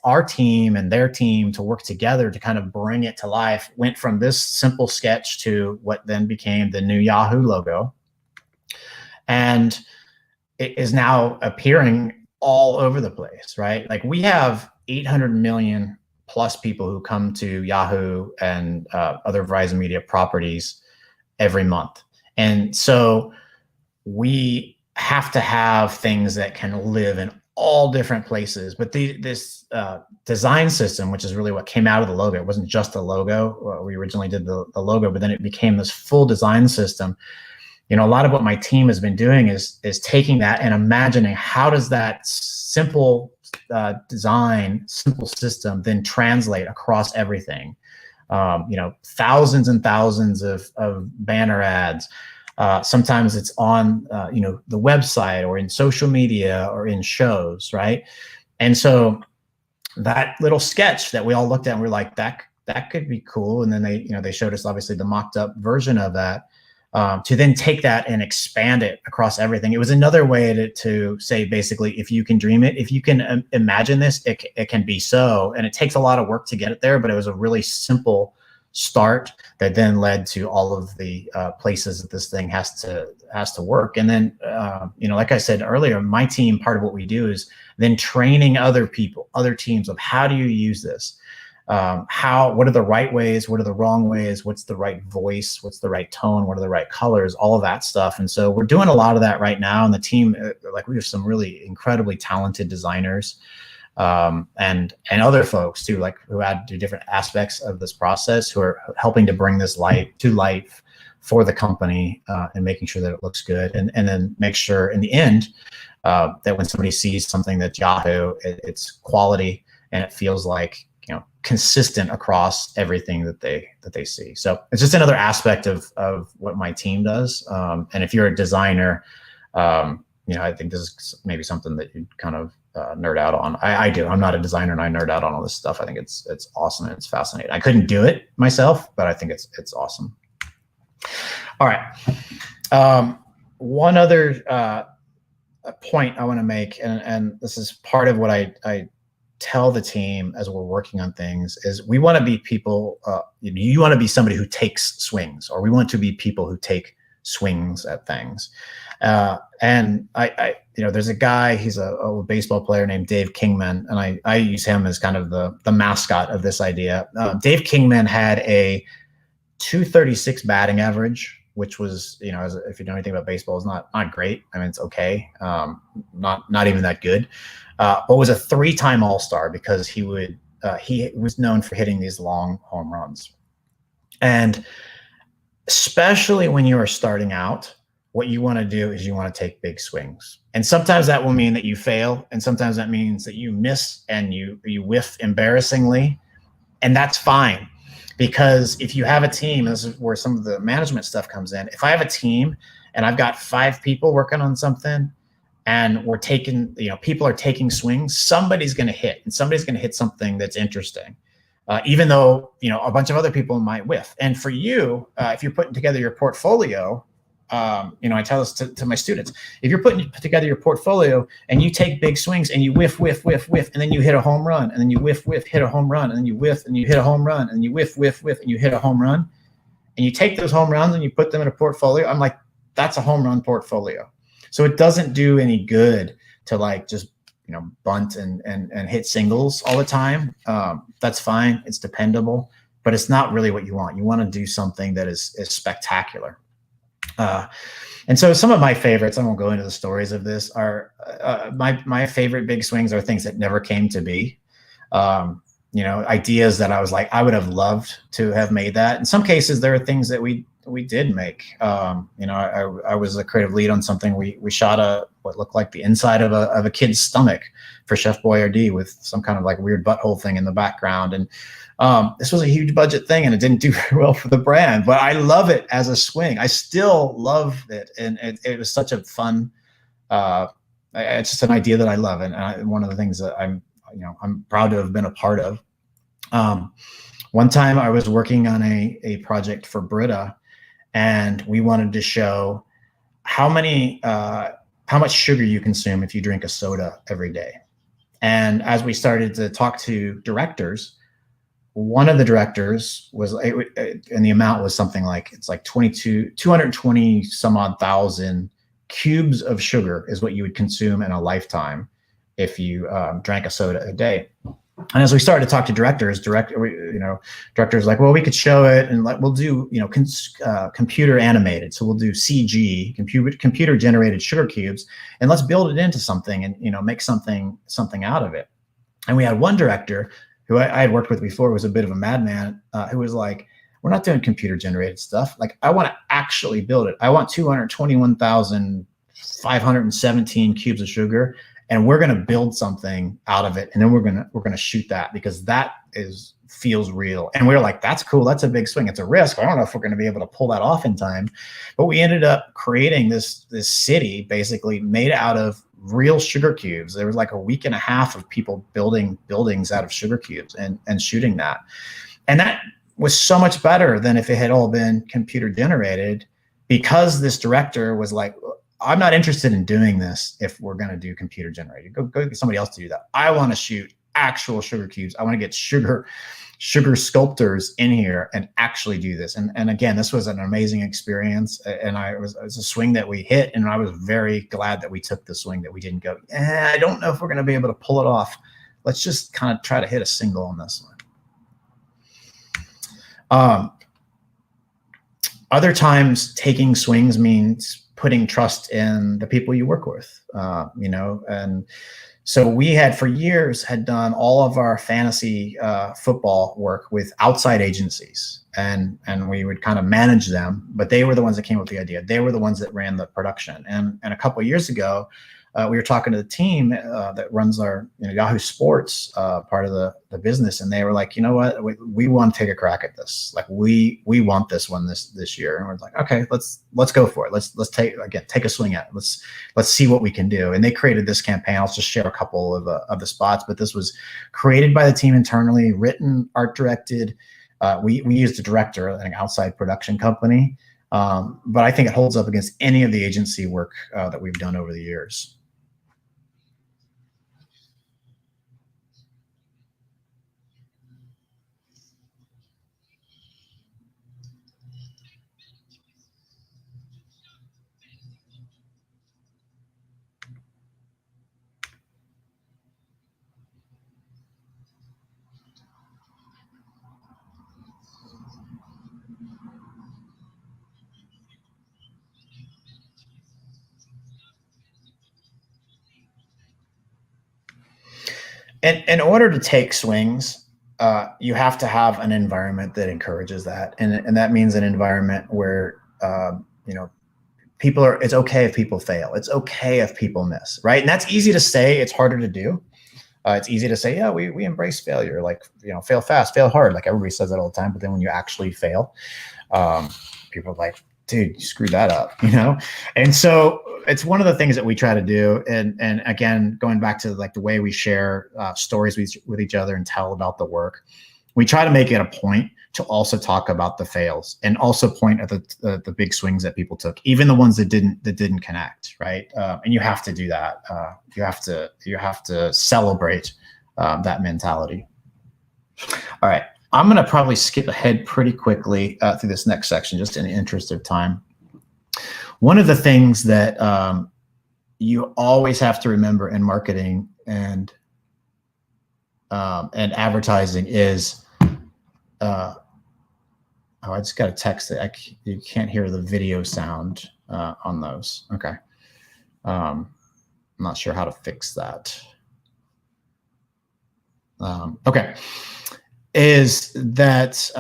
S3: our team and their team to work together to kind of bring it to life went from this simple sketch to what then became the new Yahoo logo. And it is now appearing all over the place, right? Like, we have 800 million plus people who come to Yahoo and other Verizon Media properties every month. And so we have to have things that can live in all different places. But this design system, which is really what came out of the logo, it wasn't just a logo. We originally did the logo, but then it became this full design system. a lot of what my team has been doing is taking that and imagining how does that simple design, simple system then translate across everything. Thousands and thousands of banner ads. Sometimes it's on, the website or in social media or in shows, right? And so that little sketch that we all looked at and we're like, that could be cool. And then they showed us obviously the mocked up version of that. To then take that and expand it across everything. It was another way to say, basically, if you can dream it, if you can imagine this, it can be so. And it takes a lot of work to get it there, but it was a really simple start that then led to all of the places that this thing has to work. And then, like I said earlier, my team, part of what we do is then training other people, other teams of how do you use this? What are the right ways? What are the wrong ways? What's the right voice? What's the right tone? What are the right colors? All of that stuff. And so we're doing a lot of that right now. And the team, we have some really incredibly talented designers, and other folks too, who add to different aspects of this process, who are helping to bring this to life for the company, and making sure that it looks good. And then make sure in the end, that when somebody sees something that's Yahoo, it's quality and it feels like, consistent across everything that they see. So it's just another aspect of what my team does. And if you're a designer, I think this is maybe something that you kind of nerd out on. I do. I'm not a designer and I nerd out on all this stuff. I think it's awesome and it's fascinating. I couldn't do it myself, but I think it's awesome. All right. One other point I want to make, and this is part of what I tell the team as we're working on things, is we want to be people, you want to be somebody who takes swings, or we want to be people who take swings at things. And there's a guy, he's a baseball player named Dave Kingman, and I use him as kind of the mascot of this idea. Dave Kingman had a 236 batting average, which was, if you know anything about baseball, is not great. I mean, it's okay. Not even that good. But was a 3-time All-Star because he was known for hitting these long home runs. And especially when you are starting out, what you want to do is you want to take big swings. And sometimes that will mean that you fail. And sometimes that means that you miss and you whiff embarrassingly. And that's fine. Because if you have a team, this is where some of the management stuff comes in. If I have a team and I've got 5 people working on something, and we're taking, people are taking swings, somebody's going to hit, and somebody's going to hit something that's interesting, even though, a bunch of other people might whiff. And for you, if you're putting together your portfolio, I tell this to my students, if you're putting together your portfolio and you take big swings and you whiff, and then you hit a home run, and then you whiff, hit a home run, and then you whiff and you hit a home run, and you whiff, and you hit a home run, and you take those home runs and you put them in a portfolio, I'm like, that's a home run portfolio. So it doesn't do any good to just, bunt and hit singles all the time. That's fine. It's dependable, but it's not really what you want. You want to do something that is spectacular. And so some of my favorites, I won't go into the stories of this, are my favorite big swings are things that never came to be. Ideas that I was like, I would have loved to have made that. In some cases, there are things that we did make. I was a creative lead on something. We shot what looked like the inside of a kid's stomach for Chef Boyardee with some kind of weird butthole thing in the background. And this was a huge budget thing, and it didn't do very well for the brand, but I love it as a swing. I still love it. And it was such a fun, it's just an idea that I love. And one of the things that I'm proud to have been a part of. One time I was working on a project for Brita, and we wanted to show how much sugar you consume if you drink a soda every day. And as we started to talk to directors, one of the directors was, and the amount was something like, it's like 220 some odd thousand cubes of sugar is what you would consume in a lifetime if you drank a soda a day. And as we started to talk to directors like, well, we could show it, and we'll do, computer animated. So we'll do CG, computer generated sugar cubes, and let's build it into something and, make something out of it. And we had one director who I had worked with before, was a bit of a madman, who was like, we're not doing computer generated stuff. Like, I want to actually build it. I want 221,517 cubes of sugar, and we're going to build something out of it. And then we're going to shoot that, because that feels real. And we were like, that's cool. That's a big swing. It's a risk. I don't know if we're going to be able to pull that off in time, but we ended up creating this city basically made out of real sugar cubes. There was like a week and a half of people building buildings out of sugar cubes and shooting that. And that was so much better than if it had all been computer generated, because this director was like, I'm not interested in doing this if we're going to do computer generated. Go get somebody else to do that. I want to shoot actual sugar cubes. I want to get sugar sculptors in here and actually do this. And again, this was an amazing experience. And it was a swing that we hit. And I was very glad that we took the swing, that we didn't go, I don't know if we're going to be able to pull it off. Let's just kind of try to hit a single on this one. Other times, taking swings means putting trust in the people you work with, and so we had for years had done all of our fantasy football work with outside agencies, and we would kind of manage them, but they were the ones that came up with the idea. They were the ones that ran the production. And a couple of years ago, we were talking to the team that runs our Yahoo Sports part of the business, and they were like, you know what, we want to take a crack at this. Like, we want this one this year. And we're like, okay, let's go for it. Let's take a swing at it. Let's see what we can do. And they created this campaign. I'll just share a couple of the spots, but this was created by the team internally, written, art directed. We used a director, an outside production company, but I think it holds up against any of the agency work that we've done over the years. In order to take swings, you have to have an environment that encourages that, and that means an environment where people are. It's okay if people fail. It's okay if people miss, right? And that's easy to say. It's harder to do. It's easy to say, yeah, we embrace failure, like fail fast, fail hard, like everybody says that all the time. But then when you actually fail, people are like, dude, you screwed that up, And so it's one of the things that we try to do. And again, going back to like the way we share stories with each other and tell about the work, we try to make it a point to also talk about the fails and also point at the big swings that people took, even the ones that didn't connect, right? And you have to do that. You have to celebrate that mentality. All right. I'm going to probably skip ahead pretty quickly through this next section, just in the interest of time. One of the things that you always have to remember in marketing and advertising is, I just got a text that you can't hear the video sound on those. Okay. I'm not sure how to fix that. Okay. Is that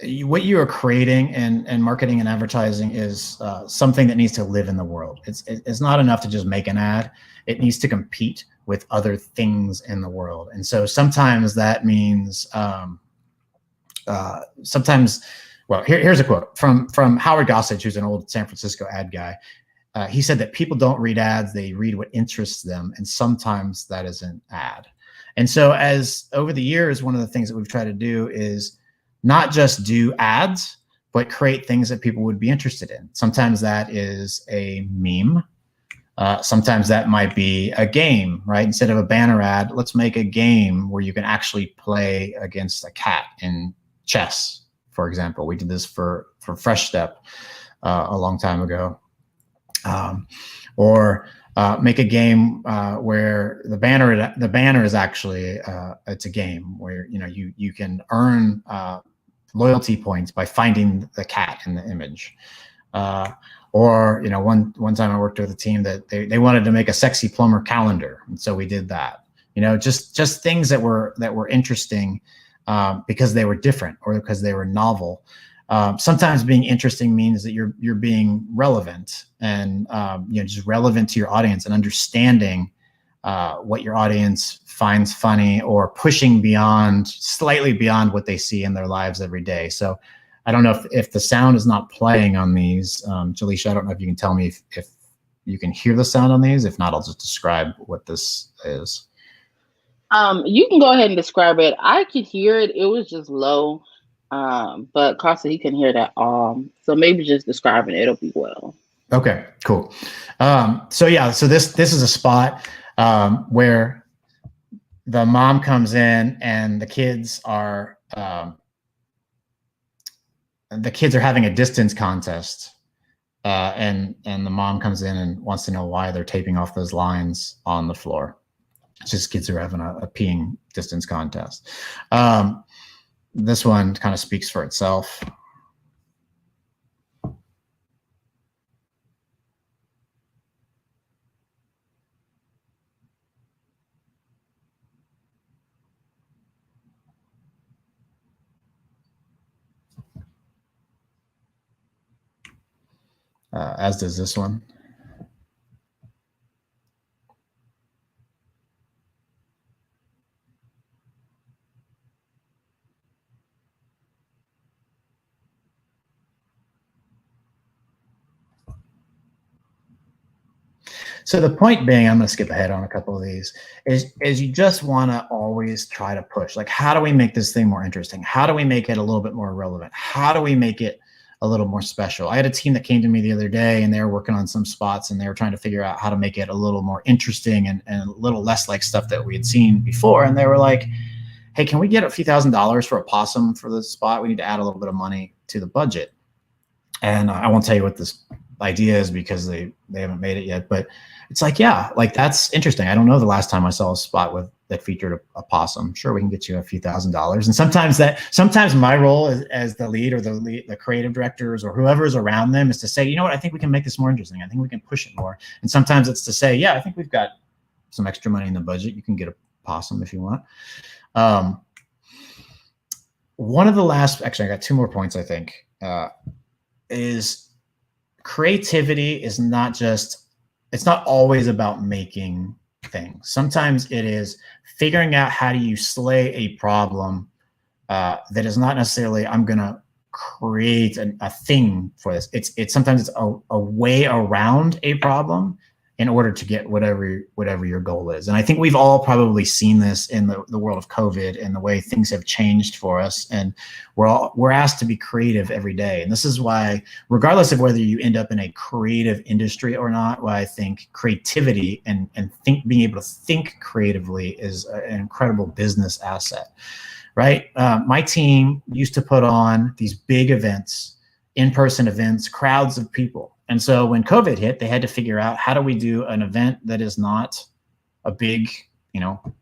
S3: what you are creating and marketing and advertising is something that needs to live in the world. It's not enough to just make an ad. It needs to compete with other things in the world. And so sometimes that means here's a quote from Howard Gossage, who's an old San Francisco ad guy. He said that people don't read ads, they read what interests them. And sometimes that is an ad. And so as over the years, one of the things that we've tried to do is not just do ads, but create things that people would be interested in. Sometimes that is a meme. Sometimes that might be a game, right? Instead of a banner ad, let's make a game where you can actually play against a cat in chess, for example. We did this for Fresh Step a long time ago. Or make a game where the banner is actually it's a game where you can earn loyalty points by finding the cat in the image. Or one time I worked with a team that they wanted to make a sexy plumber calendar, and so we did that. Just things that were interesting because they were different or because they were novel. Sometimes being interesting means that you're being relevant and just relevant to your audience and understanding what your audience finds funny or pushing slightly beyond what they see in their lives every day. So I don't know if the sound is not playing on these. Jaleisha, I don't know if you can tell me if you can hear the sound on these. If not, I'll just describe what this is.
S2: You can go ahead and describe it. I could hear it. It was just low. But Costa, he couldn't hear that. So maybe just describing it, it'll be well.
S3: Okay, cool. So this is a spot where the mom comes in and the kids are having a distance contest, and the mom comes in and wants to know why they're taping off those lines on the floor. It's just kids who are having a peeing distance contest. This one kind of speaks for itself. As does this one. So the point being, I'm going to skip ahead on a couple of these, is you just want to always try to push. Like, how do we make this thing more interesting? How do we make it a little bit more relevant? How do we make it a little more special? I had a team that came to me the other day and they were working on some spots and they were trying to figure out how to make it a little more interesting and a little less like stuff that we had seen before. And they were like, hey, can we get a few $1,000s for a possum for this spot? We need to add a little bit of money to the budget. And I won't tell you what this idea is because they haven't made it yet, but it's like, yeah, like that's interesting. I don't know the last time I saw a spot that featured a possum. Sure, we can get you a few $1,000s. And sometimes my role as the lead or the creative directors or whoever is around them is to say, you know what, I think we can make this more interesting. I think we can push it more. And sometimes it's to say, yeah, I think we've got some extra money in the budget. You can get a possum if you want. One of the last, actually, I got two more points, I think, is creativity is not just, it's not always about making things. Sometimes it is figuring out how do you slay a problem that is not necessarily, I'm going to create a thing for this. It's sometimes it's a way around a problem in order to get whatever your goal is. And I think we've all probably seen this in the world of COVID and the way things have changed for us. And we're asked to be creative every day. And this is why, regardless of whether you end up in a creative industry or not, why I think creativity and being able to think creatively is an incredible business asset, right? My team used to put on these big events, in-person events, crowds of people. And so when COVID hit, they had to figure out, how do we do an event that is not a big,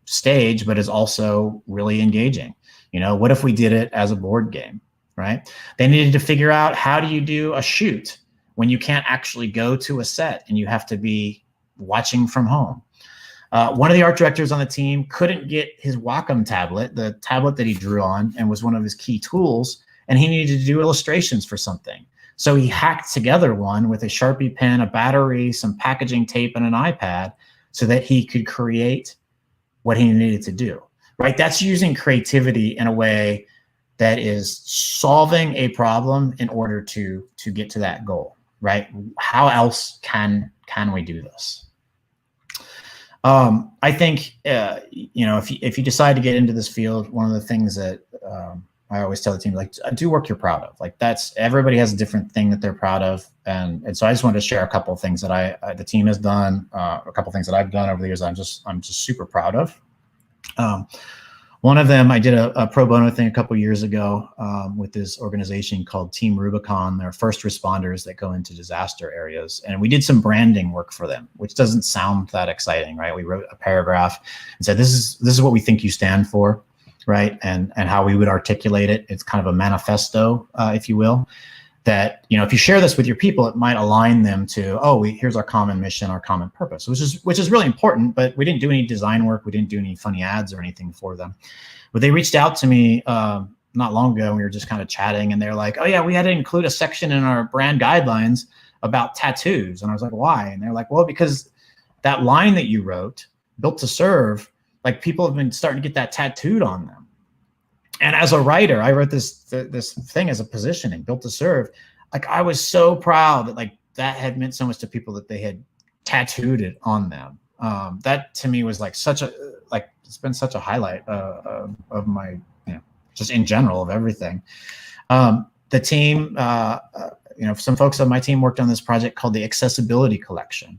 S3: stage, but is also really engaging? What if we did it as a board game, right? They needed to figure out, how do you do a shoot when you can't actually go to a set and you have to be watching from home? One of the art directors on the team couldn't get his Wacom tablet, the tablet that he drew on and was one of his key tools, and he needed to do illustrations for something. So he hacked together one with a Sharpie pen, a battery, some packaging tape, and an iPad so that he could create what he needed to do, right? That's using creativity in a way that is solving a problem in order to get to that goal, right? How else can we do this? I think, if you decide to get into this field, one of the things that I always tell the team, like, do work you're proud of. Like, everybody has a different thing that they're proud of. And so I just wanted to share a couple of things that the team has done, a couple of things that I've done over the years. I'm just super proud of. One of them, I did a pro bono thing a couple of years ago with this organization called Team Rubicon. They're first responders that go into disaster areas. And we did some branding work for them, which doesn't sound that exciting, right? We wrote a paragraph and said, this is what we think you stand for, right? And how we would articulate it. It's kind of a manifesto, if you will. that, if you share this with your people, it might align them to, here's our common mission, our common purpose, which is really important. But we didn't do any design work. We didn't do any funny ads or anything for them. But they reached out to me not long ago. And we were just kind of chatting, and they're like, oh yeah, we had to include a section in our brand guidelines about tattoos. And I was like, why? And they're like, well, because that line that you wrote, built to serve, like people have been starting to get that tattooed on them. And as a writer, I wrote this thing as a positioning, built to serve. Like I was so proud that like that had meant so much to people that they had tattooed it on them. That to me was like it's been such a highlight of my, just in general of everything. The team, some folks on my team worked on this project called the Accessibility Collection,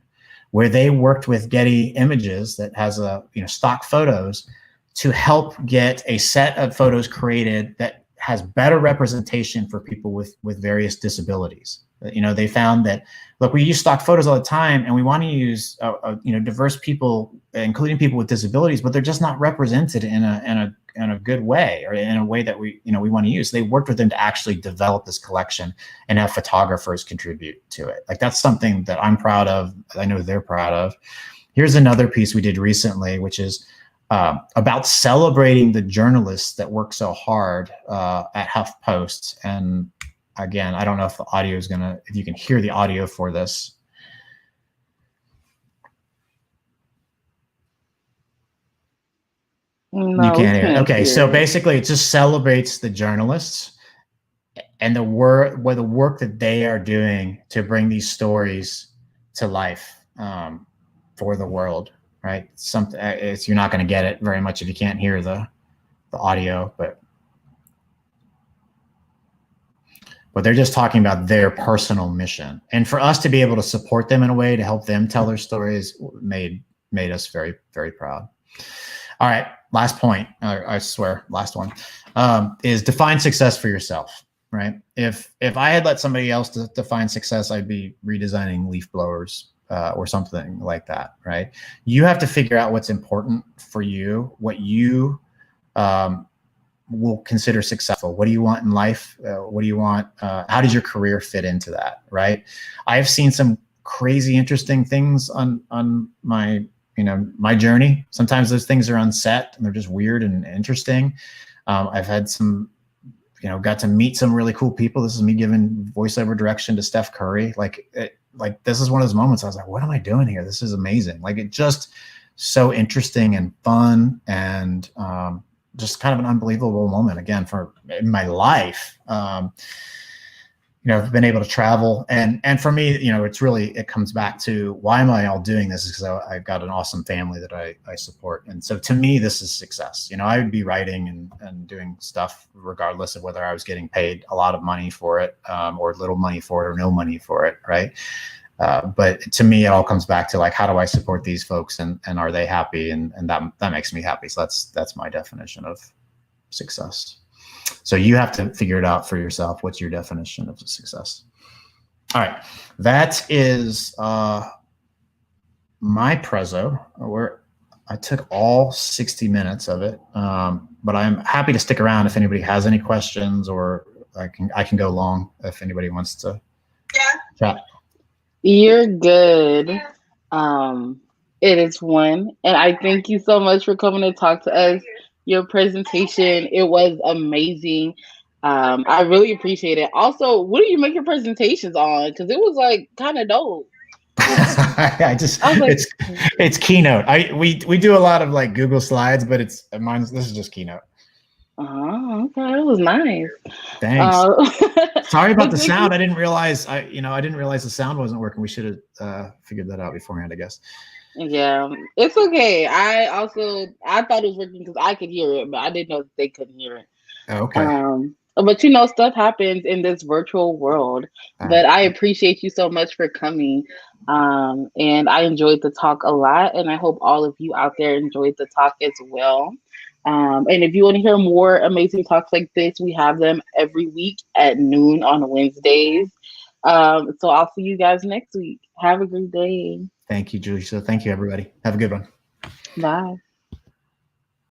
S3: where they worked with Getty Images that has stock photos to help get a set of photos created that has better representation for people with various disabilities. They found that, look, we use stock photos all the time, and we want to use diverse people, including people with disabilities, but they're just not represented in a good way, or in a way that we want to use. They worked with them to actually develop this collection and have photographers contribute to it. Like that's something that I'm proud of. I know they're proud of. Here's another piece we did recently, which is about celebrating the journalists that work so hard at HuffPost. And again, I don't know if the audio is if you can hear the audio for this.
S2: No,
S3: you can't hear it. Okay, so basically it just celebrates the journalists and the work that they are doing to bring these stories to life for the world. Right, you're not going to get it very much if you can't hear the audio, but they're just talking about their personal mission, and for us to be able to support them in a way to help them tell their stories made us very, very proud. All right, last point. I swear, last one is define success for yourself. Right, if I had let somebody else define success, I'd be redesigning leaf blowers. Or something like that, right? You have to figure out what's important for you, what you will consider successful. What do you want in life? What do you want? How does your career fit into that, right? I've seen some crazy, interesting things on my, my journey. Sometimes those things are on set and they're just weird and interesting. I've had some, got to meet some really cool people. This is me giving voiceover direction to Steph Curry. Like this is one of those moments I was like, what am I doing here? This is amazing. Like it just so interesting and fun, and just kind of an unbelievable moment again in my life. I've been able to travel, and for me, it comes back to why am I all doing this? Is because I've got an awesome family that I support. And so to me, this is success. I would be writing and doing stuff regardless of whether I was getting paid a lot of money for it, or little money for it, or no money for it. Right. But to me, it all comes back to like, how do I support these folks, and are they happy? And that makes me happy. So that's my definition of success. So you have to figure it out for yourself. What's your definition of success? All right, that is my prezzo. I took all 60 minutes of it, but I'm happy to stick around if anybody has any questions, or I can go long if anybody wants to chat.
S2: You're good. It is one, and I thank you so much for coming to talk to us. Your presentation, it was amazing. I really appreciate it. Also, what do you make your presentations on? Because it was like kind of dope.
S3: It's Keynote. We do a lot of like Google Slides, but this is just Keynote.
S2: Oh, okay, it was nice.
S3: Thanks. Sorry about the sound. I didn't realize the sound wasn't working. We should have figured that out beforehand, I guess.
S2: Yeah, it's okay. I thought it was working because I could hear it, but I didn't know that they couldn't hear it.
S3: Okay.
S2: But stuff happens in this virtual world. But I appreciate you so much for coming. And I enjoyed the talk a lot, and I hope all of you out there enjoyed the talk as well. And if you want to hear more amazing talks like this, we have them every week at noon on Wednesdays. So I'll see you guys next week. Have a great day.
S3: Thank you, Julie. So thank you, everybody. Have a good one.
S2: Bye.